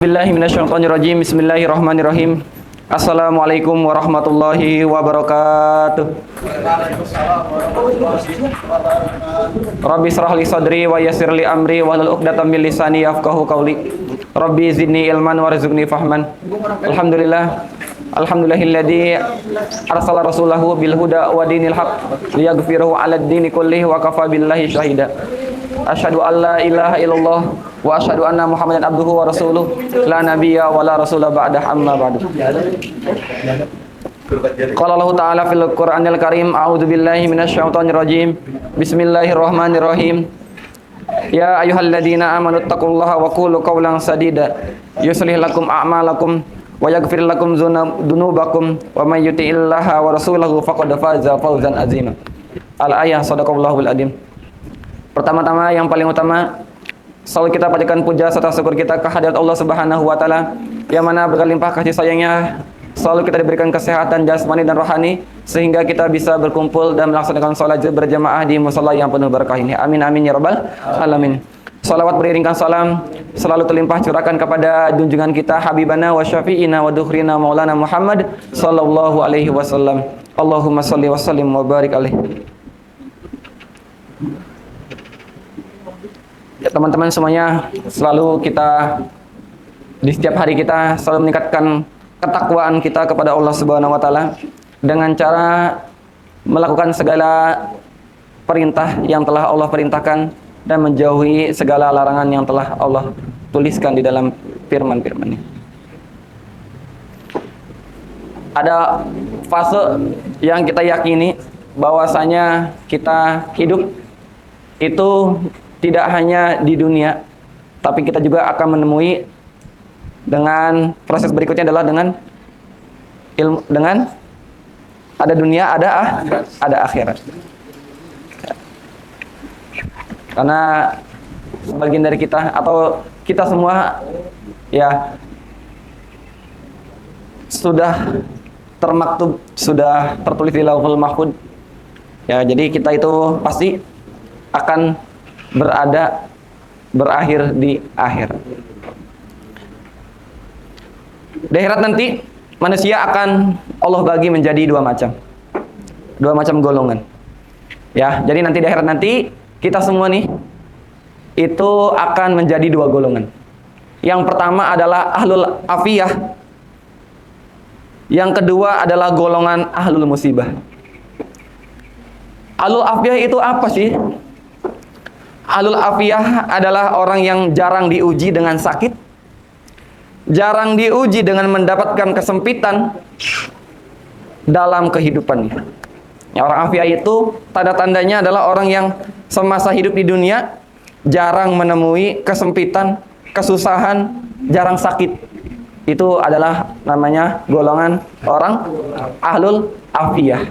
Bismillahirrahmanirrahim. Bismillahirrahmanirrahim. Assalamualaikum warahmatullahi wabarakatuh. Rabbi israh li sadri wa yassir li amri wahlul 'uqdatam min lisani yafqahu qawli. Rabbi zidni ilman warzuqni fahman. Alhamdulillahilladzi arsala rasulahu bil huda wa dinil haqq liyaghfirahu 'alad dini kullihi wa kafa billahi syahida. Asyhadu an la ilaha illallah wa asyhadu anna Muhammadan abduhu wa rasuluh la nabiyya wa la rasula ba'dah amma ba'du. Qala Allah ta'ala fil Qur'anil Karim, a'udzu billahi minasyaitonir rajim. Bismillahirrahmanirrahim. Ya ayyuhalladzina amanu taqullaha wa qulu qawlan sadida yuslih lakum a'malakum wa yaghfir lakum dzunubakum wa may yuti'illaha wa rasulahu faqad faza fawzan azima. Al-ayah sadaqallahul adzim. Pertama-tama yang paling utama, selalu kita panjatkan puja serta syukur kita kehadirat Allah Subhanahu wa taala yang mana berlimpah kasih sayangnya selalu kita diberikan kesehatan jasmani dan rohani sehingga kita bisa berkumpul dan melaksanakan salat berjamaah di musala yang penuh berkah ini. Amin amin ya rabbal alamin. Salawat beriringkan salam selalu terlimpah curahkan kepada junjungan kita habibana wa syafi'ina wa dukhrina maulana Muhammad sallallahu alaihi wasallam. Allahumma shalli wa sallim wa barik alaihi. Ya teman-teman semuanya, selalu kita di setiap hari kita selalu meningkatkan ketakwaan kita kepada Allah Subhanahu wa taala dengan cara melakukan segala perintah yang telah Allah perintahkan dan menjauhi segala larangan yang telah Allah tuliskan di dalam firman-firman-Nya. Ada fase yang kita yakini bahwasanya kita hidup itu tidak hanya di dunia, tapi kita juga akan menemui dengan proses berikutnya adalah dengan ilmu, dengan ada dunia, ada akhirat. Karena sebagian dari kita atau kita semua ya sudah termaktub, sudah tertulis di Lauhul Mahfuz. Ya, jadi kita itu pasti akan berakhir di akhir. Di akhirat nanti manusia akan Allah bagi menjadi dua macam golongan. Ya, jadi nanti di akhirat nanti kita semua nih itu akan menjadi dua golongan. Yang pertama adalah ahlul afiyah. Yang kedua adalah golongan ahlul musibah. Ahlul afiyah itu apa sih? Ahlul afiyah adalah orang yang jarang diuji dengan sakit, jarang diuji dengan mendapatkan kesempitan dalam kehidupannya. Ya, orang afiyah itu tanda-tandanya adalah orang yang semasa hidup di dunia jarang menemui kesempitan, kesusahan, jarang sakit. Itu adalah namanya golongan orang ahlul afiyah.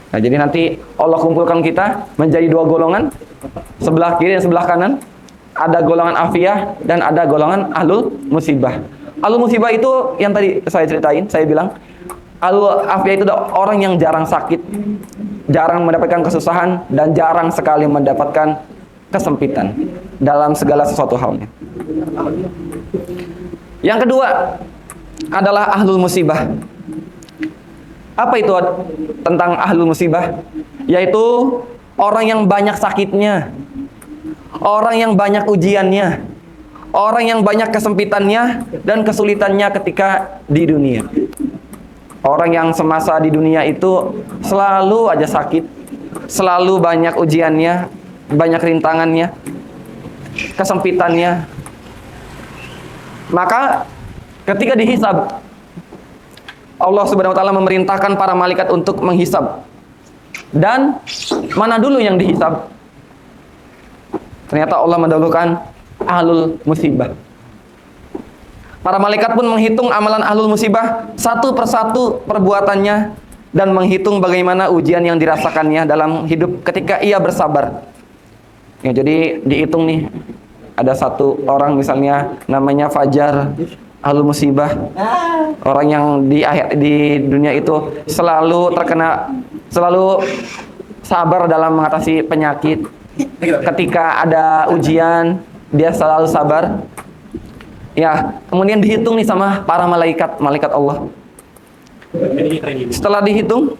Nah, jadi nanti Allah kumpulkan kita menjadi dua golongan, sebelah kiri dan sebelah kanan. Ada golongan afiyah dan ada golongan ahlul musibah. Ahlul musibah itu yang tadi saya ceritain, saya bilang ahlul afiyah itu orang yang jarang sakit, jarang mendapatkan kesusahan, dan jarang sekali mendapatkan kesempitan dalam segala sesuatu halnya. Yang kedua adalah ahlul musibah. Apa itu tentang ahlul musibah? Yaitu orang yang banyak sakitnya, orang yang banyak ujiannya, orang yang banyak kesempitannya dan kesulitannya ketika di dunia. Orang yang semasa di dunia itu selalu aja sakit, selalu banyak ujiannya, banyak rintangannya, kesempitannya. Maka ketika dihisab, Allah Subhanahu wa taala memerintahkan para malaikat untuk menghisab. Dan mana dulu yang dihisab? Ternyata Allah mendahulukan ahlul musibah. Para malaikat pun menghitung amalan ahlul musibah satu persatu perbuatannya dan menghitung bagaimana ujian yang dirasakannya dalam hidup ketika ia bersabar. Ya, jadi dihitung nih, ada satu orang misalnya namanya Fajar, ahlul musibah, orang yang di dunia itu selalu sabar dalam mengatasi penyakit. Ketika ada ujian, dia selalu sabar. Ya, kemudian dihitung nih sama para malaikat Allah. Setelah dihitung,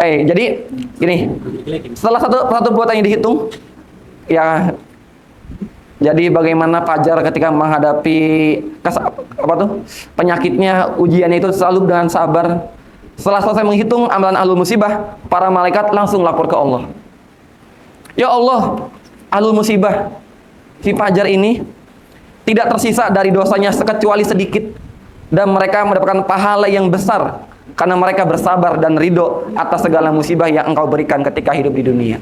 jadi gini, setelah satu buatannya dihitung, ya, jadi bagaimana Fajar ketika menghadapi penyakitnya, ujiannya itu selalu dengan sabar. Setelah selesai menghitung amalan ahlul musibah, para malaikat langsung lapor ke Allah. Ya Allah, ahlul musibah, si Fajar ini tidak tersisa dari dosanya kecuali sedikit, dan mereka mendapatkan pahala yang besar karena mereka bersabar dan ridho atas segala musibah yang engkau berikan ketika hidup di dunia.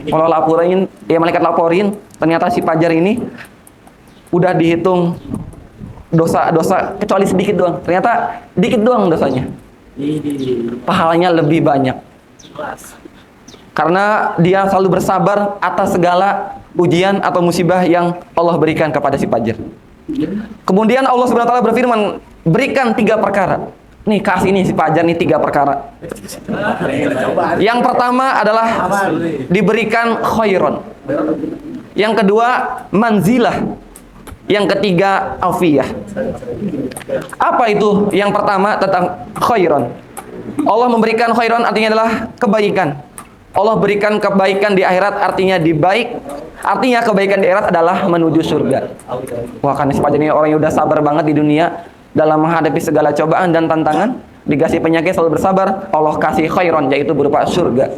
Kalau laporin, ya malaikat laporin, ternyata si Fajar ini udah dihitung dosa-dosa kecuali sedikit doang. Ternyata dikit doang dosanya. Pahalanya lebih banyak. Karena dia selalu bersabar atas segala ujian atau musibah yang Allah berikan kepada si Fajar. Kemudian Allah Subhanahu wa taala berfirman, berikan 3 perkara. Nih, kasih nih si Fajar nih 3 perkara. Yang pertama adalah diberikan khairon. Yang kedua manzilah. Yang ketiga afiyah. Apa itu yang pertama tentang khairon? Allah memberikan khairon artinya adalah kebaikan. Allah berikan kebaikan di akhirat, artinya artinya kebaikan di akhirat adalah menuju surga. Wah, kan si Fajar ini orang yang udah sabar banget di dunia dalam menghadapi segala cobaan dan tantangan, dikasih penyakit selalu bersabar, Allah kasih khairon, yaitu berupa surga.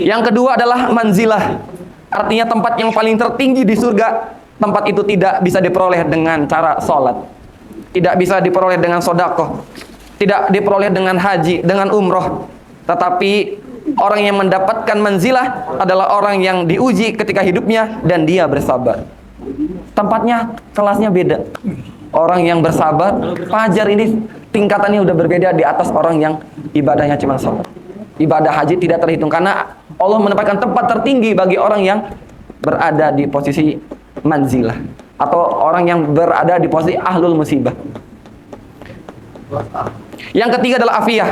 Yang kedua adalah manzilah, artinya tempat yang paling tertinggi di surga. Tempat itu tidak bisa diperoleh dengan cara sholat, tidak bisa diperoleh dengan sodakoh, tidak diperoleh dengan haji, dengan umroh. Tetapi orang yang mendapatkan manzilah adalah orang yang diuji ketika hidupnya dan dia bersabar. Tempatnya, kelasnya beda. Orang yang bersabar, Fajar ini tingkatannya udah berbeda di atas orang yang ibadahnya cuma sholat. Ibadah haji tidak terhitung karena Allah menempatkan tempat tertinggi bagi orang yang berada di posisi manzilah atau orang yang berada di posisi ahlul musibah. Yang ketiga adalah afiyah.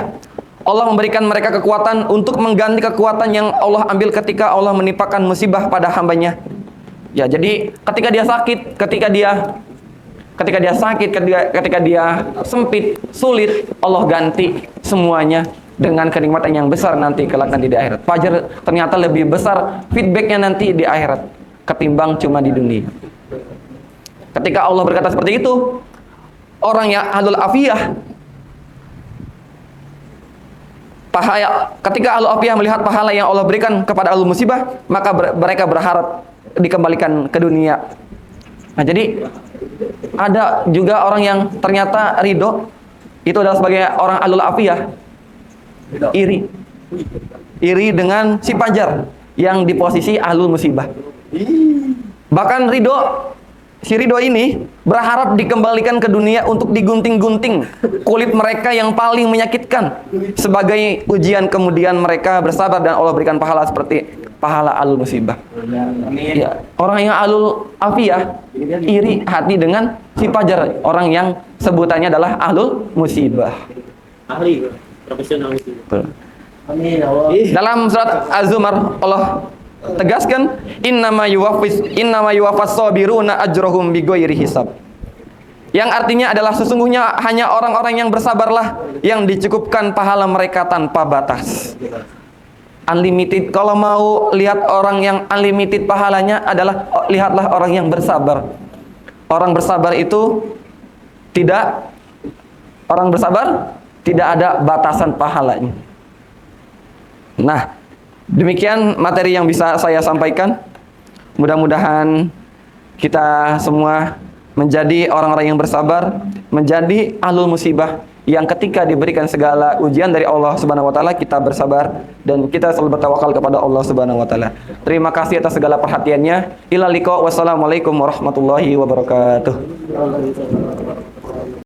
Allah memberikan mereka kekuatan untuk mengganti kekuatan yang Allah ambil ketika Allah menimpakan musibah pada hambanya. Ya, jadi ketika dia sakit, ketika dia sempit, sulit, Allah ganti semuanya dengan kenikmatan yang besar nanti kelak nanti di akhirat. Fajar ternyata lebih besar feedbacknya nanti di akhirat ketimbang cuma di dunia. Ketika Allah berkata seperti itu, orang yang ahlul afiyah, ketika ahlul afiyah melihat pahala yang Allah berikan kepada ahlul musibah, maka mereka berharap dikembalikan ke dunia. Nah, jadi ada juga orang yang ternyata ridho, itu adalah sebagai orang ahlul afiyah, iri dengan si Fajar yang di posisi ahlul musibah. Bahkan si ridho ini berharap dikembalikan ke dunia untuk digunting-gunting kulit mereka yang paling menyakitkan sebagai ujian, kemudian mereka bersabar dan Allah berikan pahala seperti pahala ahlul musibah. Ya, orang yang ahlul afiyah iri hati dengan si Fajar, orang yang sebutannya adalah ahlul musibah. Ahli profesional musibah. Dalam surat Az-Zumar Allah tegaskan, innama yuwaffas sabiruna ajrahum bighairi hisab. Yang artinya adalah sesungguhnya hanya orang-orang yang bersabarlah yang dicukupkan pahala mereka tanpa batas. Unlimited. Kalau mau lihat orang yang unlimited pahalanya adalah lihatlah orang yang bersabar. Orang bersabar itu tidak ada batasan pahalanya. Nah, demikian materi yang bisa saya sampaikan. Mudah-mudahan kita semua menjadi orang-orang yang bersabar, menjadi ahlul musibah yang ketika diberikan segala ujian dari Allah Subhanahu wa taala kita bersabar dan kita selalu bertawakal kepada Allah Subhanahu wa taala. Terima kasih atas segala perhatiannya. Ila liqa, wassalamualaikum warahmatullahi wabarakatuh.